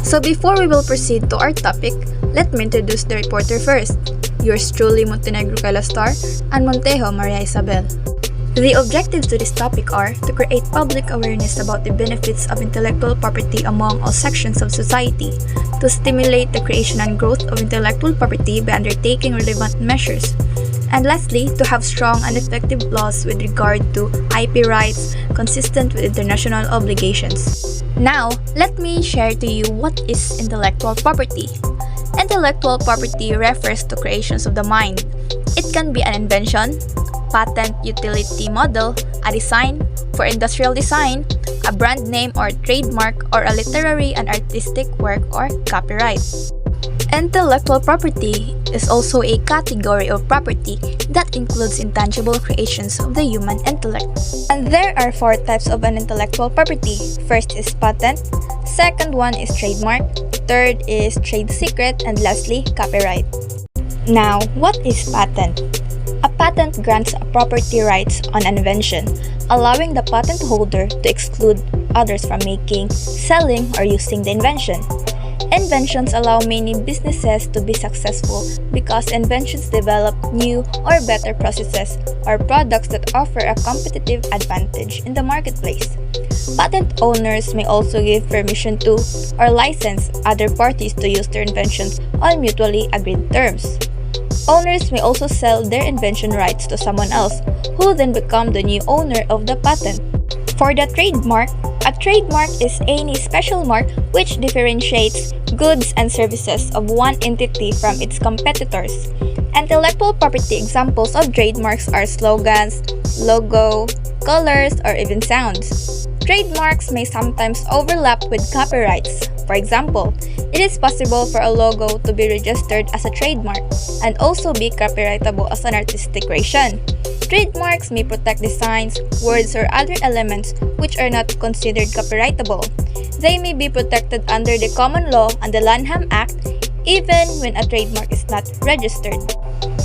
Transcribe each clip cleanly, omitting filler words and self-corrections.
So before we will proceed to our topic, let me introduce the reporter first. Yours truly, Montenegro Calastar and Montejo Maria Isabel. The objectives to this topic are to create public awareness about the benefits of intellectual property among all sections of society, to stimulate the creation and growth of intellectual property by undertaking relevant measures, and lastly, to have strong and effective laws with regard to IP rights consistent with international obligations. Now, let me share to you what is intellectual property. Intellectual property refers to creations of the mind. It can be an invention, patent utility model, a design for industrial design, a brand name or trademark, or a literary and artistic work or copyright. Intellectual property is also a category of property that includes intangible creations of the human intellect. And there are 4 types of an intellectual property. First is patent, second one is trademark, third is trade secret, and lastly, copyright. Now, what is patent? A patent grants a property rights on an invention, allowing the patent holder to exclude others from making, selling, or using the invention. Inventions allow many businesses to be successful because inventions develop new or better processes or products that offer a competitive advantage in the marketplace. Patent owners may also give permission to or license other parties to use their inventions on mutually agreed terms. Owners may also sell their invention rights to someone else, who then become the new owner of the patent. For the trademark, a trademark is any special mark which differentiates goods and services of one entity from its competitors. Intellectual property examples of trademarks are slogans, logo, colors, or even sounds. Trademarks may sometimes overlap with copyrights. For example, it is possible for a logo to be registered as a trademark and also be copyrightable as an artistic creation. Trademarks may protect designs, words, or other elements which are not considered copyrightable. They may be protected under the common law and the Lanham Act even when a trademark is not registered.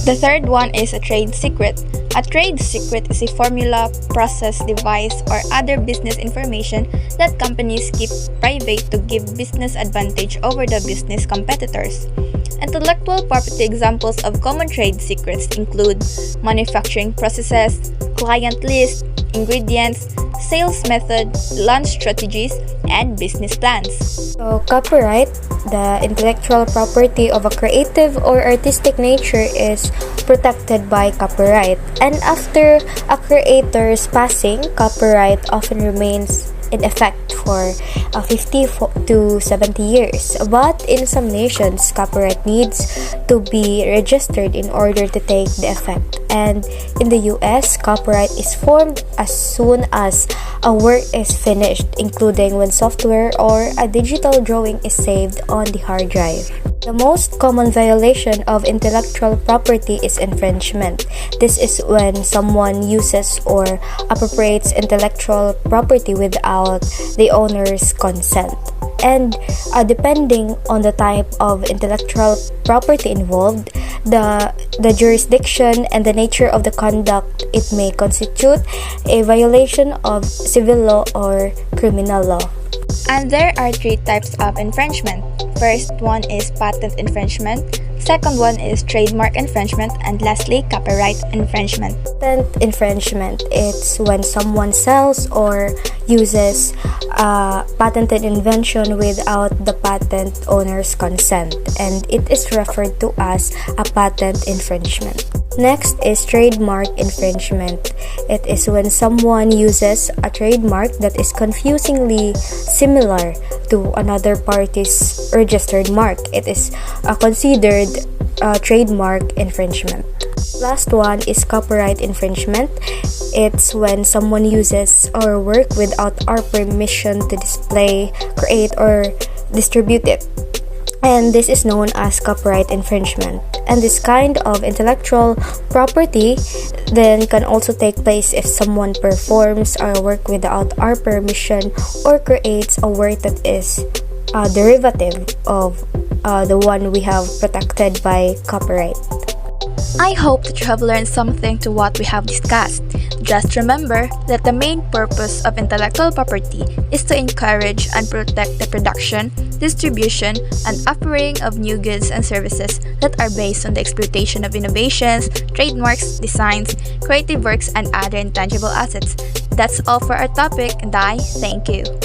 The third one is a trade secret. A trade secret is a formula, process, device, or other business information that companies keep private to give business advantage over the business competitors. Intellectual property examples of common trade secrets include manufacturing processes, client lists, ingredients, sales method, launch strategies, and business plans. So, copyright, the intellectual property of a creative or artistic nature, is protected by copyright. And after a creator's passing, copyright often remains in effect for 50 to 70 years. But in some nations, copyright needs to be registered in order to take the effect. And in the US, copyright is formed as soon as a work is finished, including when software or a digital drawing is saved on the hard drive. The most common violation of intellectual property is infringement. This is when someone uses or appropriates intellectual property without the owner's consent. And depending on the type of intellectual property involved, the jurisdiction and the nature of the conduct, it may constitute a violation of civil law or criminal law. And there are 3 types of infringement. First one is patent infringement, second one is trademark infringement, and lastly, copyright infringement. Patent infringement, it's when someone sells or uses a patented invention without the patent owner's consent, and it is referred to as a patent infringement. Next is trademark infringement. It is when someone uses a trademark that is confusingly similar to another party's registered mark. It is considered trademark infringement. Last one is copyright infringement. It's when someone uses our work without our permission to display, create, or distribute it. And this is known as copyright infringement. And this kind of intellectual property then can also take place if someone performs our work without our permission or creates a work that is a derivative of the one we have protected by copyright. I hope that you have learned something to what we have discussed. Just remember that the main purpose of intellectual property is to encourage and protect the production, distribution, and offering of new goods and services that are based on the exploitation of innovations, trademarks, designs, creative works, and other intangible assets. That's all for our topic, Dai. Thank you.